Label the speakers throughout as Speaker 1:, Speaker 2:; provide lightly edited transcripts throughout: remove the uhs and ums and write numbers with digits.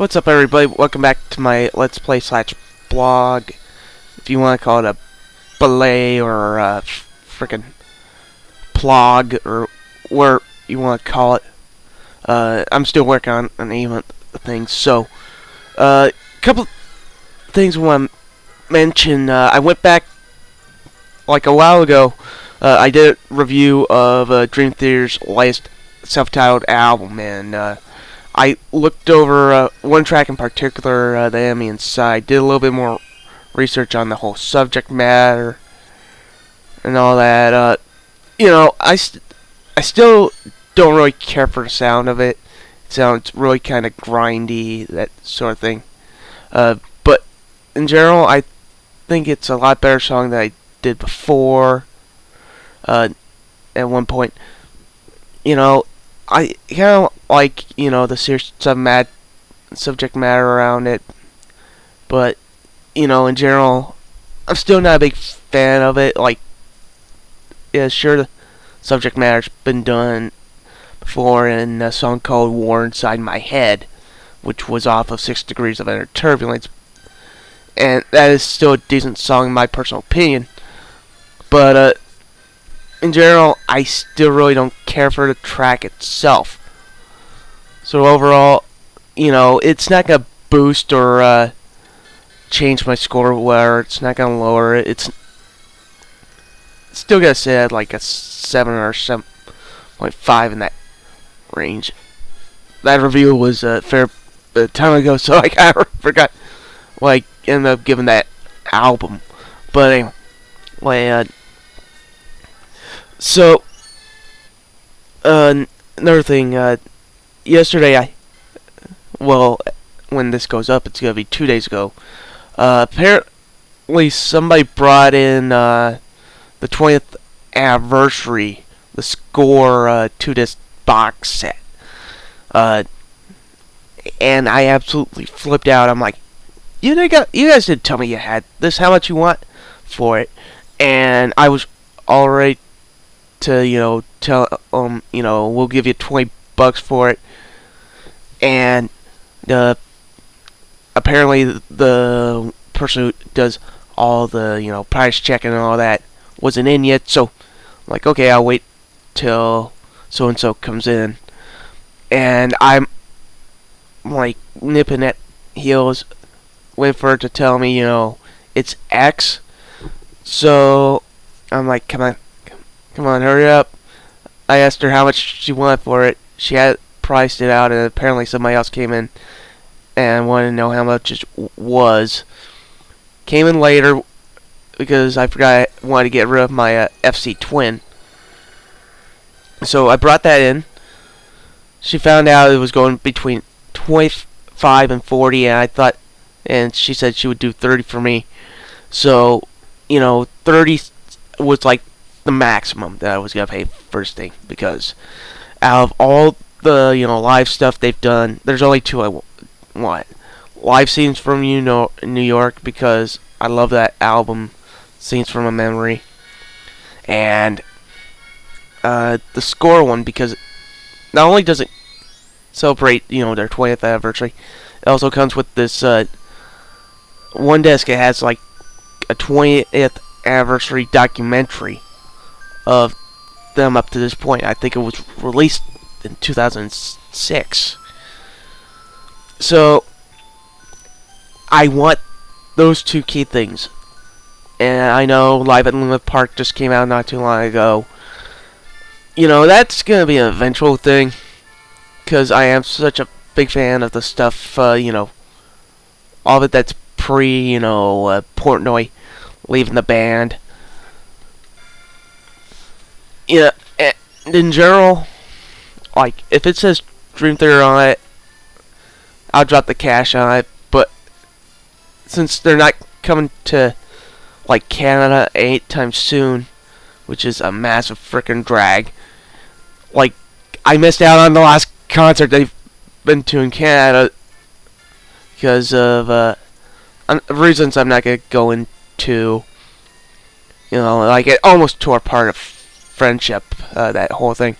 Speaker 1: What's up, everybody? Welcome back to my Let's Play / blog. If you want to call it a belay or a frickin' plog or where you want to call it. I'm still working on an even things. So, a couple things I want to mention. I went back like a while ago. I did a review of Dream Theater's latest self-titled album, and I looked over one track in particular, The Enemy Inside. Did a little bit more research on the whole subject matter and all that. I still don't really care for the sound of it. It sounds really kind of grindy, that sort of thing. But in general, I think it's a lot better song than I did before. At one point, I kind of like, the serious subject matter around it. But, in general, I'm still not a big fan of it. Like, yeah, sure, the subject matter's been done before in a song called War Inside My Head, which was off of 6 Degrees of Inner Turbulence. And that is still a decent song in my personal opinion. But, in general, I still really don't care for the track itself. So overall, it's not going to boost or change my score or whatever. It's not going to lower it. It's still going to sit at like a 7 or 7.5 in that range. That review was a fair time ago, so I kind of forgot what I ended up giving that album. But anyway, so, another thing, yesterday when this goes up, it's going to be 2 days ago, apparently somebody brought in, the 20th anniversary, the Score, 2-disc box set, and I absolutely flipped out. I'm like, you guys didn't tell me you had this, how much you want for it, and I was already to tell we'll give you $20 for it, and apparently the person who does all the price checking and all that wasn't in yet, so I'm like, okay, I'll wait till so and so comes in, and I'm like nipping at heels waiting for her to tell me it's X. So I'm like, come on, hurry up. I asked her how much she wanted for it. She had priced it out, and apparently somebody else came in and wanted to know how much it was. Came in later because I forgot I wanted to get rid of my FC Twin. So I brought that in. She found out it was going between 25 and 40, and she said she would do 30 for me. So, 30 was like the maximum that I was gonna pay first thing, because out of all the live stuff they've done, there's only two I want. Live Scenes from New York, because I love that album, Scenes from a Memory, and the Score one, because not only does it celebrate their 20th anniversary, it also comes with this one disc. It has like a 20th anniversary documentary of them up to this point. I think it was released in 2006. So I want those two key things. And I know Live at Luna Park just came out not too long ago. That's going to be an eventual thing, because I am such a big fan of the stuff, all of it that's pre, Portnoy leaving the band. Yeah, and in general, like, if it says Dream Theater on it, I'll drop the cash on it, but since they're not coming to, like, Canada anytime soon, which is a massive frickin' drag, like, I missed out on the last concert they've been to in Canada because of, reasons I'm not gonna go into. Like, it almost tore apart a friendship, that whole thing.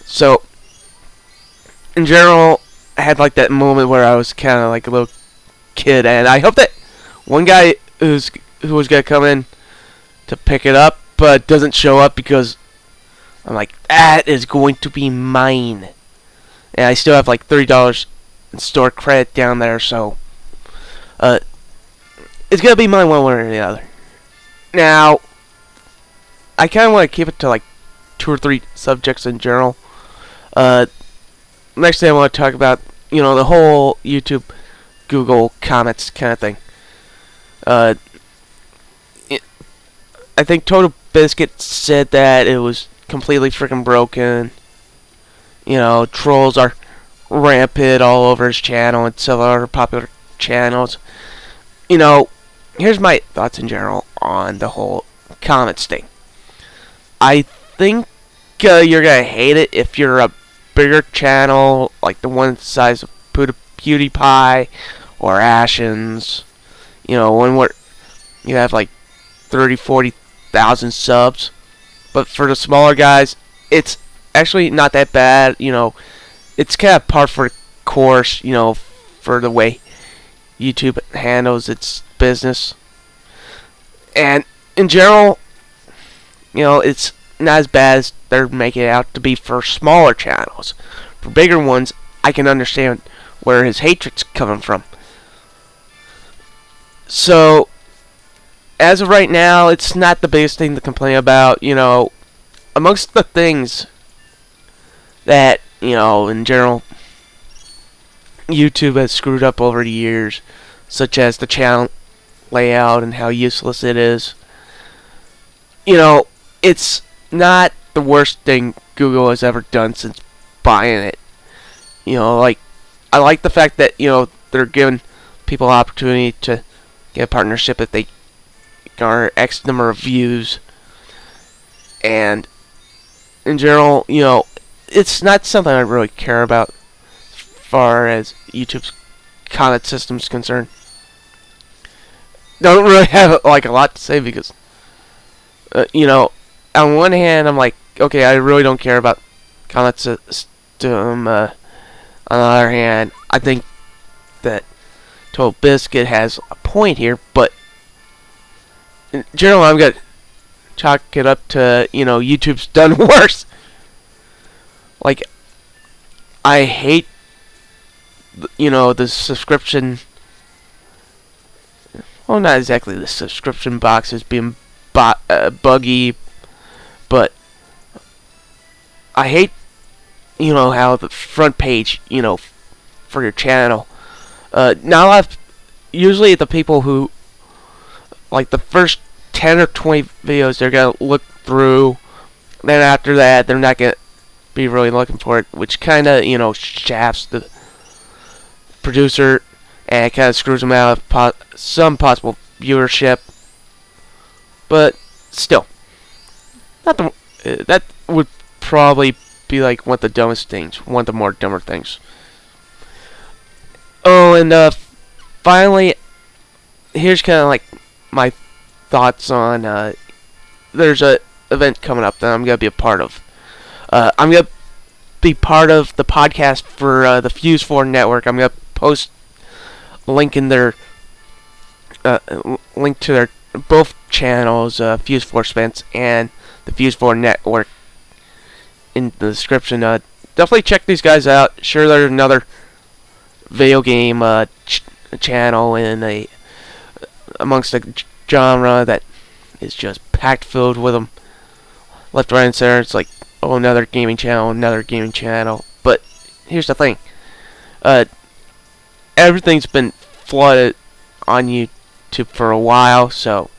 Speaker 1: So, in general, had like that moment where I was kind of like a little kid, and I hope that one guy who was gonna come in to pick it up, but doesn't show up because I'm like, that is going to be mine, and I still have like $30 in store credit down there, so it's gonna be mine one way or the other. Now, I kind of want to keep it to like 2 or 3 subjects in general. Next thing I want to talk about, the whole YouTube, Google comments kind of thing. I think Total Biscuit said that it was completely freaking broken. Trolls are rampant all over his channel and several other popular channels. Here's my thoughts in general on the whole comments thing. I think you're gonna hate it if you're a bigger channel, like the one size of PewDiePie or Ashens. One where you have like 30,000-40,000 subs. But for the smaller guys, it's actually not that bad. It's kind of par for the course, for the way YouTube handles its business. And in general, it's not as bad as they're making it out to be for smaller channels. For bigger ones, I can understand where his hatred's coming from. So, as of right now, it's not the biggest thing to complain about. Amongst the things that, in general, YouTube has screwed up over the years, such as the channel layout and how useless it is. It's not the worst thing Google has ever done since buying it. I like the fact that, they're giving people opportunity to get a partnership if they garner X number of views. And in general, it's not something I really care about as far as YouTube's comment system is concerned. Don't really have like a lot to say because, on one hand, I'm like, okay, I really don't care about comment system. On the other hand, I think that Total Biscuit has a point here, but in general, I'm gonna chalk it up to, YouTube's done worse. Like, I hate, the subscription. Well, not exactly the subscription boxes being buggy, but I hate, how the front page, for your channel. Now, usually the people who, like, the first 10 or 20 videos, they're going to look through. Then after that, they're not going to be really looking for it, which kind of, shafts the producer and kind of screws them out of some possible viewership. But still, not the that would probably be like one of the dumbest things, one of the more dumber things. Oh, and finally, here's kind of like my thoughts on there's a event coming up that I'm gonna be a part of. I'm gonna be part of the podcast for the Fuse 4 network. I'm gonna post link to their both channels, Fuse 4 Spence and the Fuse 4 network, in the description. Definitely check these guys out. Sure, there's another video game channel in amongst the genre that is just packed filled with them, left, right, and center. It's like, oh, another gaming channel, another gaming channel. But here's the thing: everything's been flooded on YouTube for a while, so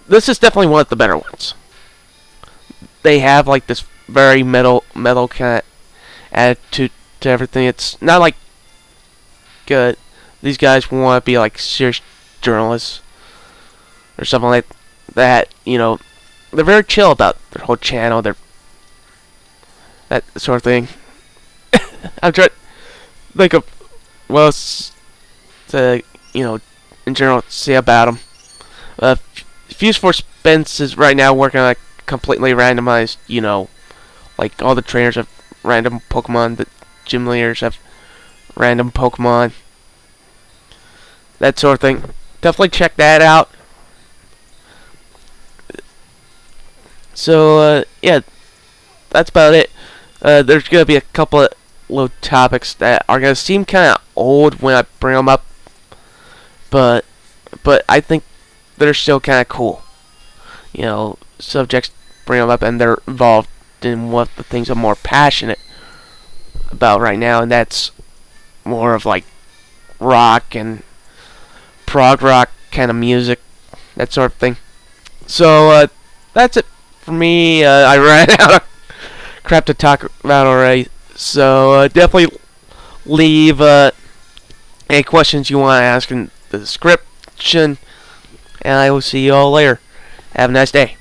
Speaker 1: this is definitely one of the better ones. They have like this very metal kind of attitude to everything. It's not like good. These guys want to be like serious journalists or something like that. They're very chill about their whole channel. They're that sort of thing. I'm trying to think of what else to, in general say about them. Fuse 4 Spence is right now working on a completely randomized, like all the trainers have random Pokemon, the gym leaders have random Pokemon, that sort of thing. Definitely check that out. So, yeah, that's about it. There's going to be a couple of little topics that are going to seem kind of old when I bring them up, but I think they're still kind of cool. You know, subjects bring them up and they're involved in what the things I'm more passionate about right now, and that's more of like rock and prog rock kind of music, that sort of thing. So, that's it for me. I ran out of crap to talk about already. So, definitely leave any questions you want to ask in the description. And I will see you all later. Have a nice day.